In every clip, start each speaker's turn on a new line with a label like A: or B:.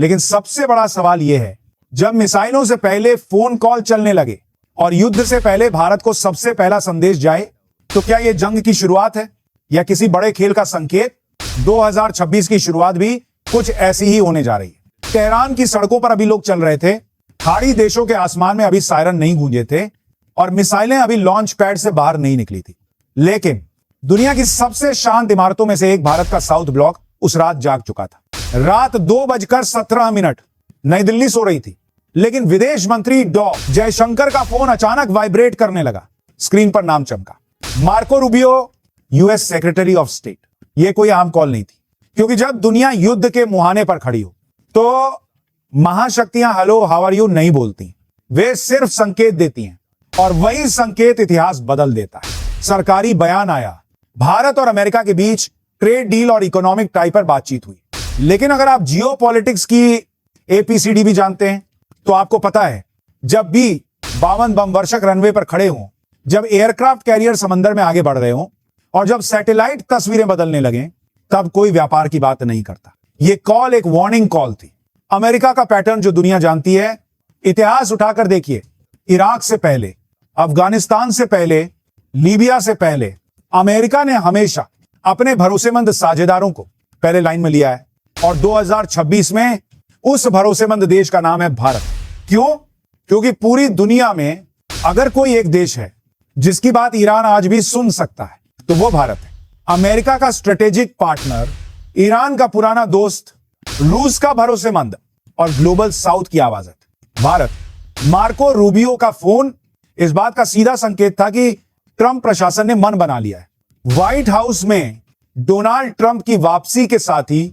A: लेकिन सबसे बड़ा सवाल यह है, जब मिसाइलों से पहले फोन कॉल चलने लगे और युद्ध से पहले भारत को सबसे पहला संदेश जाए, तो क्या यह जंग की शुरुआत है या किसी बड़े खेल का संकेत? 2026 की शुरुआत भी कुछ ऐसी ही होने जा रही है। तेहरान की सड़कों पर अभी लोग चल रहे थे, खाड़ी देशों के आसमान में अभी सायरन नहीं गूंजे थे और मिसाइलें अभी लॉन्च पैड से बाहर नहीं निकली थी। लेकिन दुनिया की सबसे शांत इमारतों में से एक, भारत का साउथ ब्लॉक, उस रात जाग चुका था। रात 2:17 नई दिल्ली सो रही थी, लेकिन विदेश मंत्री डॉ जयशंकर का फोन अचानक वाइब्रेट करने लगा। स्क्रीन पर नाम चमका, Marco Rubio, US secretary of state. यह कोई आम कॉल नहीं थी, क्योंकि जब दुनिया युद्ध के मुहाने पर खड़ी हो तो महाशक्तियां हेलो हाउ आर यू नहीं बोलती, वे सिर्फ संकेत देती हैं और वही संकेत इतिहास बदल देता है। सरकारी बयान आया, भारत और अमेरिका के बीच ट्रेड डील और इकोनॉमिक टाई पर बातचीत हुई। लेकिन अगर आप जियोपॉलिटिक्स की एपीसीडी भी जानते हैं तो आपको पता है, जब भी 52 बम वर्षक रनवे पर खड़े हों, जब एयरक्राफ्ट कैरियर समंदर में आगे बढ़ रहे हों और जब सैटेलाइट तस्वीरें बदलने लगे, तब कोई व्यापार की बात नहीं करता। यह कॉल एक वार्निंग कॉल थी। अमेरिका का पैटर्न जो दुनिया जानती है, इतिहास उठाकर देखिए, इराक से पहले, अफगानिस्तान से पहले, लीबिया से पहले, अमेरिका ने हमेशा अपने भरोसेमंद साझेदारों को पहले लाइन में लिया है और 2026 में उस भरोसेमंद देश का नाम है भारत। क्यों? क्योंकि पूरी दुनिया में अगर कोई एक देश है जिसकी बात ईरान आज भी सुन सकता है तो वो भारत है। अमेरिका का स्ट्रेटेजिक पार्टनर, ईरान का पुराना दोस्त, रूस का भरोसेमंद और ग्लोबल साउथ की आवाज है भारत। मार्को रूबियो का फोन इस बात का सीधा संकेत था कि ट्रंप प्रशासन ने मन बना लिया है। व्हाइट हाउस में डोनाल्ड ट्रंप की वापसी के साथ ही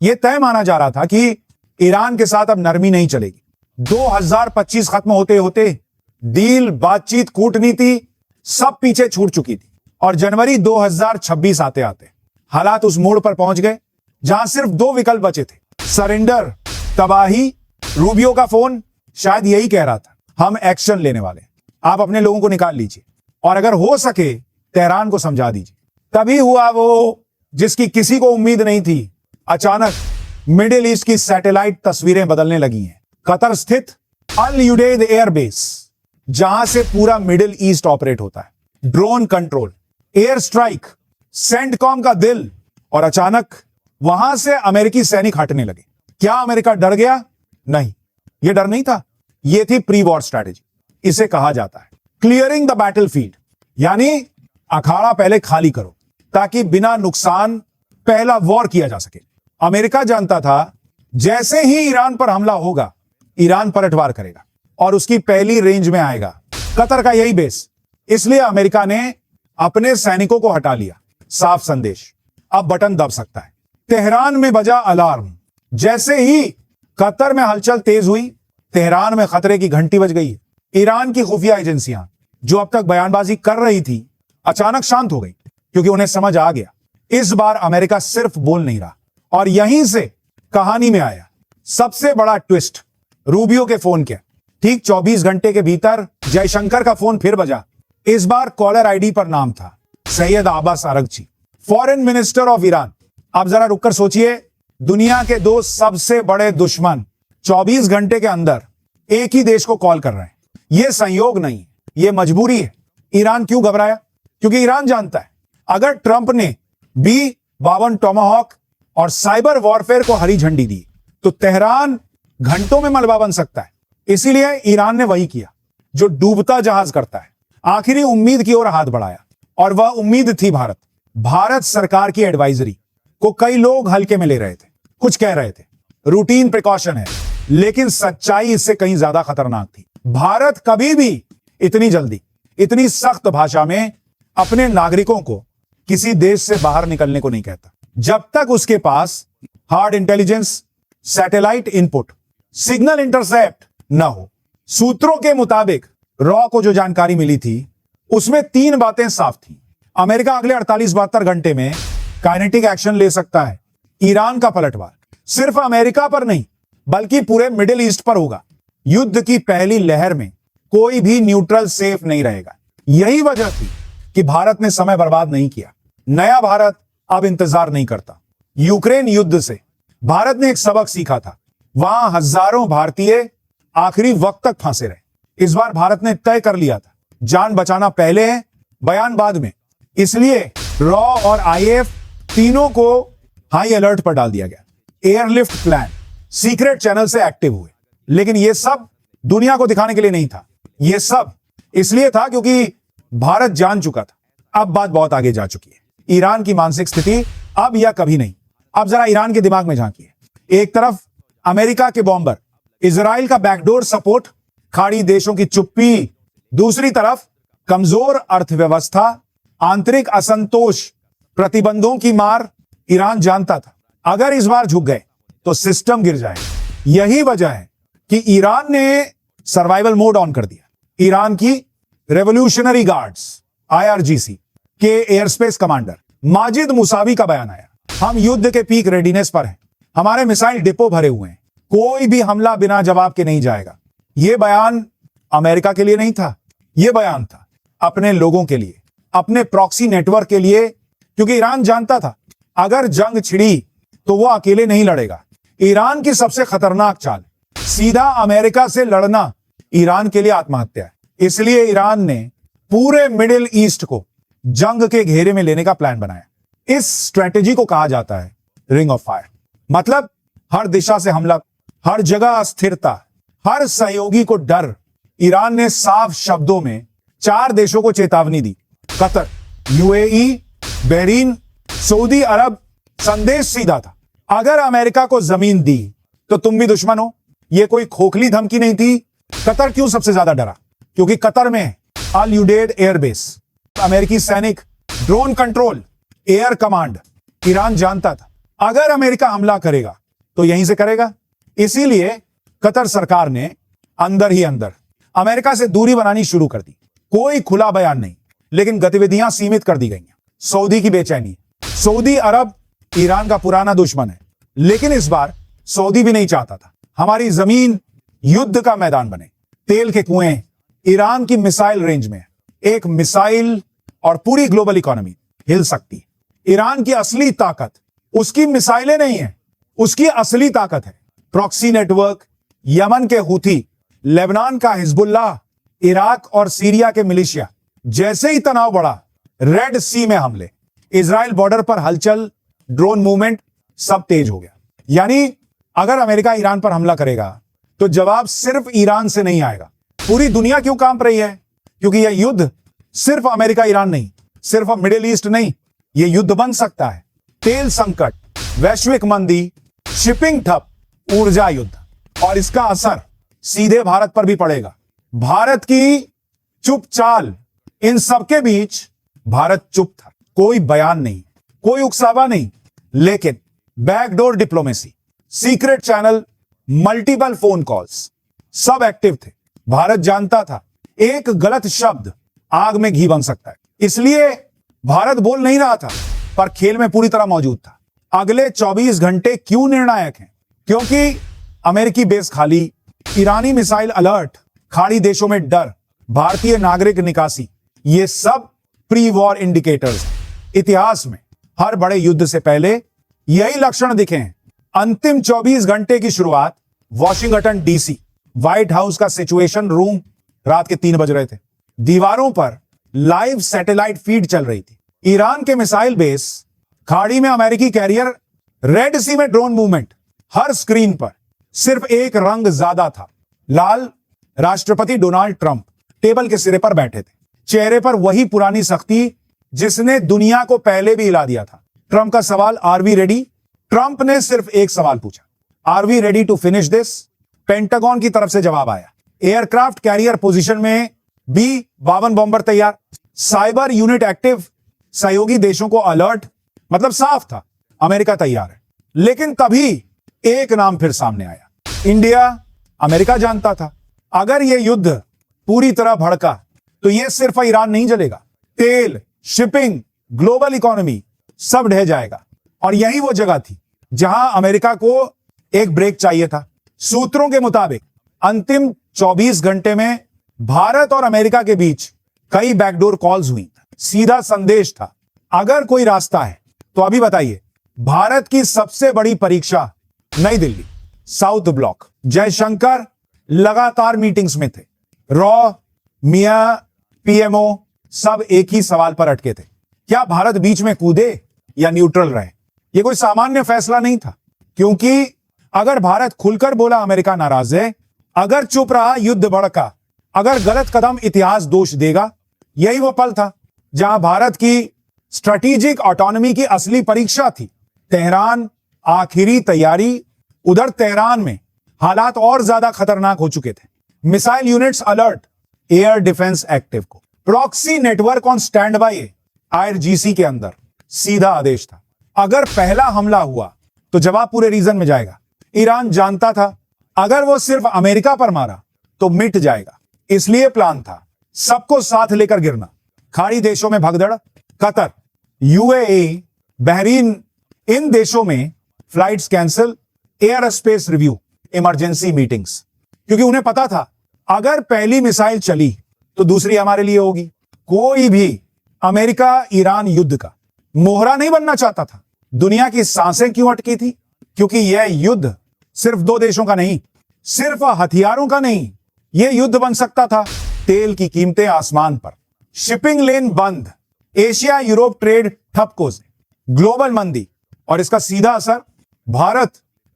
A: यह तय माना जा रहा था कि ईरान के साथ अब नरमी नहीं चलेगी। 2025 खत्म होते होते डील, बातचीत, कूटनीति सब पीछे छूट चुकी थी और जनवरी 2026 आते आते हालात उस मोड़ पर पहुंच गए जहां सिर्फ दो विकल्प बचे थे, सरेंडर, तबाही। रूबियो का फोन शायद यही कह रहा था, हम एक्शन लेने वाले, आप अपने लोगों को निकाल लीजिए और अगर हो सके तेहरान को समझा दीजिए। तभी हुआ वो जिसकी किसी को उम्मीद नहीं थी। अचानक मिडिल ईस्ट की सैटेलाइट तस्वीरें बदलने लगी हैं। कतर स्थित अल युडेद एयरबेस, जहां से पूरा मिडिल ईस्ट ऑपरेट होता है, drone control, air strike, CENTCOM का दिल, और अचानक वहां से अमेरिकी सैनिक हटने लगे। क्या अमेरिका डर गया? नहीं, यह डर नहीं था, यह थी प्री वॉर स्ट्रैटेजी। इसे कहा जाता है क्लियरिंग द बैटलफील्ड, यानी अखाड़ा पहले खाली करो ताकि बिना नुकसान पहला वॉर किया जा सके। अमेरिका जानता था जैसे ही ईरान पर हमला होगा, ईरान पलटवार करेगा और उसकी पहली रेंज में आएगा कतर का यही बेस। इसलिए अमेरिका ने अपने सैनिकों को हटा लिया। साफ संदेश, अब बटन दब सकता है। तेहरान में बजा अलार्म। जैसे ही कतर में हलचल तेज हुई, तेहरान में खतरे की घंटी बज गई। ईरान की खुफिया एजेंसियां जो अब तक बयानबाजी कर रही थी, अचानक शांत हो गई, क्योंकि उन्हें समझ आ गया इस बार अमेरिका सिर्फ बोल नहीं रहा। और यहीं से कहानी में आया सबसे बड़ा ट्विस्ट। रूबियो के फोन के ठीक 24 घंटे के भीतर जयशंकर का फोन फिर बजा। इस बार कॉलर आईडी पर नाम था Syed Abbas Araghchi, foreign minister of Iran. अब जरा रुककर सोचिए, दुनिया के दो सबसे बड़े दुश्मन 24 घंटे के अंदर एक ही देश को कॉल कर रहे हैं। यह संयोग नहीं, यह मजबूरी है। ईरान क्यों घबराया? क्योंकि ईरान जानता है अगर ट्रंप ने B-52 टोमाहॉक और साइबर वॉरफेयर को हरी झंडी दी तो तेहरान घंटों में मलबा बन सकता है। इसीलिए ईरान ने वही किया जो डूबता जहाज करता है, आखिरी उम्मीद की ओर हाथ बढ़ाया। और वह उम्मीद थी भारत। भारत सरकार की एडवाइजरी को कई लोग हल्के में ले रहे थे, कुछ कह रहे थे रूटीन प्रिकॉशन है, लेकिन सच्चाई इससे कहीं ज्यादा खतरनाक थी। भारत कभी भी इतनी जल्दी, इतनी सख्त भाषा में अपने नागरिकों को किसी देश से बाहर निकलने को नहीं कहता, जब तक उसके पास hard intelligence, satellite input, signal intercept न हो। सूत्रों के मुताबिक रॉ को जो जानकारी मिली थी उसमें 3 बातें साफ थी। अमेरिका अगले 48-72 घंटे में काइनेटिक एक्शन ले सकता है। ईरान का पलटवार सिर्फ अमेरिका पर नहीं बल्कि पूरे मिडिल ईस्ट पर होगा। युद्ध की पहली लहर में कोई भी न्यूट्रल सेफ नहीं रहेगा। यही वजह थी कि भारत ने समय बर्बाद नहीं किया। नया भारत अब इंतजार नहीं करता। यूक्रेन युद्ध से भारत ने एक सबक सीखा था, वहां हजारों भारतीय आखिरी वक्त तक फांसे रहे। इस बार भारत ने तय कर लिया था, जान बचाना पहले है, बयान बाद में। इसलिए रॉ और आईएएफ तीनों को हाई अलर्ट पर डाल दिया गया। एयरलिफ्ट प्लान सीक्रेट चैनल से एक्टिव हुए, लेकिन यह सब दुनिया को दिखाने के लिए नहीं था। यह सब इसलिए था क्योंकि भारत जान चुका था अब बात बहुत आगे जा चुकी है। ईरान की मानसिक स्थिति अब या कभी नहीं। अब जरा ईरान के दिमाग में झांकिए। एक तरफ अमेरिका के बॉम्बर, इजराइल का बैकडोर सपोर्ट, खाड़ी देशों की चुप्पी, दूसरी तरफ कमजोर अर्थव्यवस्था, आंतरिक असंतोष, प्रतिबंधों की मार। ईरान जानता था अगर इस बार झुक गए तो सिस्टम गिर जाएगा। यही वजह है कि ईरान ने सर्वाइवल मोड ऑन कर दिया। ईरान की रेवोल्यूशनरी गार्ड्स आईआरजीसी के एयरस्पेस कमांडर माजिद मुसावी का बयान आया, हम युद्ध के पीक रेडीनेस पर हैं, हमारे मिसाइल डिपो भरे हुए हैं, कोई भी हमला बिना जवाब के नहीं जाएगा। यह बयान अमेरिका के लिए नहीं था, यह बयान था अपने लोगों के लिए, अपने प्रॉक्सी नेटवर्क के लिए, क्योंकि ईरान जानता था अगर जंग छिड़ी तो वो अकेले नहीं लड़ेगा। ईरान की सबसे खतरनाक चाल सीधा अमेरिका से लड़ना ईरान के लिए आत्महत्या है। इसलिए ईरान ने पूरे मिडिल ईस्ट को जंग के घेरे में लेने का प्लान बनाया। इस स्ट्रेटेजी को कहा जाता है रिंग ऑफ फायर। मतलब हर दिशा से हमला, हर जगह अस्थिरता, हर सहयोगी को डर। ईरान ने साफ शब्दों में 4 देशों को चेतावनी दी, कतर, यूएई, बहरीन, सऊदी अरब। संदेश सीधा था, अगर अमेरिका को जमीन दी तो तुम भी दुश्मन हो। यह कोई खोखली धमकी नहीं थी। कतर क्यों सबसे ज्यादा डरा? क्योंकि कतर में अल उडेद एयरबेस, अमेरिकी सैनिक, drone control, air command. Iran जानता था अगर अमेरिका हमला करेगा तो यहीं से करेगा। इसीलिए कतर सरकार ने अंदर ही अंदर अमेरिका से दूरी बनानी शुरू कर दी। कोई खुला बयान नहीं, लेकिन गतिविधियां सीमित कर दी गई। सऊदी की बेचैनी। सऊदी अरब ईरान का पुराना दुश्मन है, लेकिन इस बार सऊदी भी नहीं चाहता था हमारी जमीन युद्ध का मैदान बने। तेल के कुएं ईरान की मिसाइल रेंज में। एक मिसाइल और पूरी ग्लोबल इकोनॉमी हिल सकती है। ईरान की असली ताकत उसकी मिसाइलें नहीं है, उसकी असली ताकत है प्रॉक्सी नेटवर्क, यमन के हूथी, लेबनान का हिजबुल्लाह, इराक और सीरिया के मिलिशिया। जैसे ही तनाव बढ़ा, रेड सी में हमले, इजराइल बॉर्डर पर हलचल, ड्रोन मूवमेंट, सब तेज हो गया। यानी अगर अमेरिका ईरान पर हमला करेगा तो जवाब सिर्फ ईरान से नहीं आएगा। पूरी दुनिया क्यों कांप रही है? क्योंकि यह युद्ध सिर्फ अमेरिका ईरान नहीं, सिर्फ मिडिल ईस्ट नहीं, यह युद्ध बन सकता है। तेल संकट, वैश्विक मंदी, शिपिंग ठप, ऊर्जा युद्ध, और इसका असर सीधे भारत पर भी पड़ेगा। भारत की चुप चाल, इन सबके बीच भारत चुप था। कोई बयान नहीं, कोई उकसावा नहीं, लेकिन backdoor diplomacy, secret channel, multiple phone calls, सब एक्टिव थे। भारत जानता था एक गलत शब्द आग में घी बन सकता है। इसलिए भारत बोल नहीं रहा था, पर खेल में पूरी तरह मौजूद था। अगले 24 घंटे क्यों निर्णायक हैं? क्योंकि अमेरिकी बेस खाली, ईरानी मिसाइल अलर्ट, खाड़ी देशों में डर, भारतीय नागरिक निकासी, ये सब प्री वॉर इंडिकेटर्स। इतिहास में हर बड़े युद्ध से पहले यही लक्षण दिखे हैं। अंतिम 24 घंटे की शुरुआत वॉशिंगटन डीसी, व्हाइट हाउस का सिचुएशन रूम, रात के 3 बज रहे थे। दीवारों पर लाइव सैटेलाइट फीड चल रही थी। ईरान के मिसाइल बेस, खाड़ी में अमेरिकी कैरियर, रेड सी में ड्रोन मूवमेंट। हर स्क्रीन पर सिर्फ एक रंग ज्यादा था, लाल। राष्ट्रपति डोनाल्ड ट्रंप टेबल के सिरे पर बैठे थे, चेहरे पर वही पुरानी सख्ती जिसने दुनिया को पहले भी हिला दिया था। ट्रंप का सवाल, आर वी रेडी? ट्रंप ने सिर्फ एक सवाल पूछा, are we ready to finish this? Pentagon की तरफ से जवाब आया, एयरक्राफ्ट कैरियर पोजीशन में, B-52 बॉम्बर तैयार, साइबर यूनिट एक्टिव, सहयोगी देशों को अलर्ट। मतलब साफ था अमेरिका तैयार है। लेकिन तभी एक नाम फिर सामने आया, इंडिया। अमेरिका जानता था अगर यह युद्ध पूरी तरह भड़का तो यह सिर्फ ईरान नहीं जलेगा, तेल, शिपिंग, ग्लोबल इकोनॉमी सब ढह जाएगा। और यही वो जगह थी जहां अमेरिका को एक ब्रेक चाहिए था। सूत्रों के मुताबिक अंतिम 24 घंटे में भारत और अमेरिका के बीच कई बैकडोर कॉल्स हुई। सीधा संदेश था, अगर कोई रास्ता है तो अभी बताइए। भारत की सबसे बड़ी परीक्षा नई दिल्ली, साउथ ब्लॉक। जयशंकर लगातार मीटिंग्स में थे। रॉ, मिया, पीएमओ सब एक ही सवाल पर अटके थे, क्या भारत बीच में कूदे या न्यूट्रल रहे। यह कोई सामान्य फैसला नहीं था, क्योंकि अगर भारत खुलकर बोला अमेरिका नाराज है, अगर चुप रहा युद्ध भड़का, अगर गलत कदम इतिहास दोष देगा। यही वो पल था जहां भारत की स्ट्रेटेजिक ऑटोनॉमी की असली परीक्षा थी। तेहरान आखिरी तैयारी। उधर तेहरान में हालात और ज्यादा खतरनाक हो चुके थे। Missile units alert, air defence active को, proxy network on stand by, IRGC के अंदर सीधा आदेश था, अगर पहला हमला हुआ तो जवाब पूरे रीजन में जाएगा। ईरान जानता था अगर वो सिर्फ अमेरिका पर मारा तो मिट जाएगा, इसलिए प्लान था सबको साथ लेकर गिरना। खाड़ी देशों में भगदड़, कतर, यूएई, बहरीन, इन देशों में flights cancel, air space review, emergency meetings, क्योंकि उन्हें पता था अगर पहली मिसाइल चली तो दूसरी हमारे लिए होगी। कोई भी अमेरिका ईरान युद्ध का मोहरा नहीं बनना चाहता था। दुनिया की सांसें क्यों अटकी थी? क्योंकि यह युद्ध सिर्फ दो देशों का नहीं, सिर्फ हथियारों का नहीं, यह युद्ध बन सकता था तेल की कीमतें आसमान पर, शिपिंग लेन बंद, एशिया यूरोप ट्रेड ठप से, ग्लोबल मंदी, और इसका सीधा असर भारत,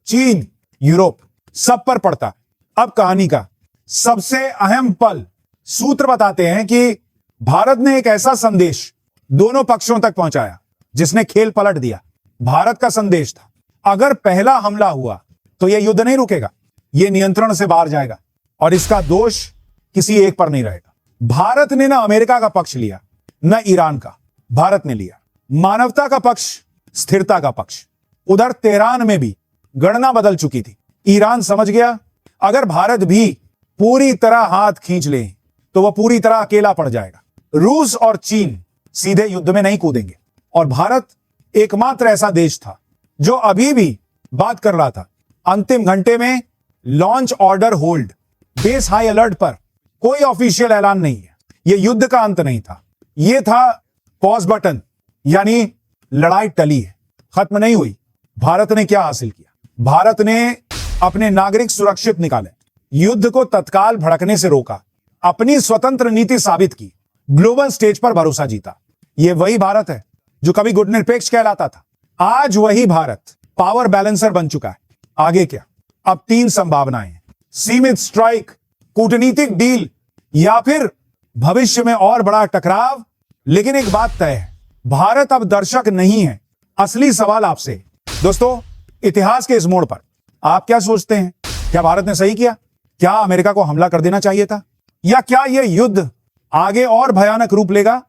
A: चीन, यूरोप सब पर पड़ता है। अब कहानी का सबसे अहम पल, सूत्र बताते हैं कि भारत ने एक ऐसा संदेश दोनों पक्षों तक पहुंचाया जिसने खेल पलट दिया। भारत का संदेश था अगर पहला हमला हुआ तो यह युद्ध नहीं रुकेगा, यह नियंत्रण से बाहर जाएगा, और इसका दोष किसी एक पर नहीं रहेगा। भारत ने ना अमेरिका का पक्ष लिया, न ईरान का, भारत ने लिया मानवता का पक्ष, स्थिरता का पक्ष। उधर तेहरान में भी गणना बदल चुकी थी। ईरान समझ गया अगर भारत भी पूरी तरह हाथ खींच ले तो वह पूरी तरह अकेला पड़ जाएगा। रूस और चीन सीधे युद्ध में नहीं कूदेंगे, और भारत एकमात्र ऐसा देश था जो अभी भी बात कर रहा था अंतिम घंटे में launch order hold, base high alert पर। कोई ऑफिशियल ऐलान नहीं है, यह युद्ध का अंत नहीं था, यह था पॉज बटन, यानी लड़ाई टली है, खत्म नहीं हुई। भारत ने क्या हासिल किया? भारत ने अपने नागरिक सुरक्षित निकाले, युद्ध को तत्काल भड़कने से रोका, अपनी स्वतंत्र नीति साबित की, ग्लोबल स्टेज पर भरोसा जीता। यह वही भारत है जो कभी गुटनिरपेक्ष कहलाता था, आज वही भारत पावर बैलेंसर बन चुका है। आगे क्या? अब तीन संभावनाएं हैं, सीमित स्ट्राइक, कूटनीतिक डील, या फिर भविष्य में और बड़ा टकराव। लेकिन एक बात तय है, भारत अब दर्शक नहीं है। असली सवाल आपसे दोस्तों, इतिहास के इस मोड़ पर आप क्या सोचते हैं? क्या भारत ने सही किया? क्या अमेरिका को हमला कर देना चाहिए था? या क्या यह युद्ध आगे और भयानक रूप लेगा?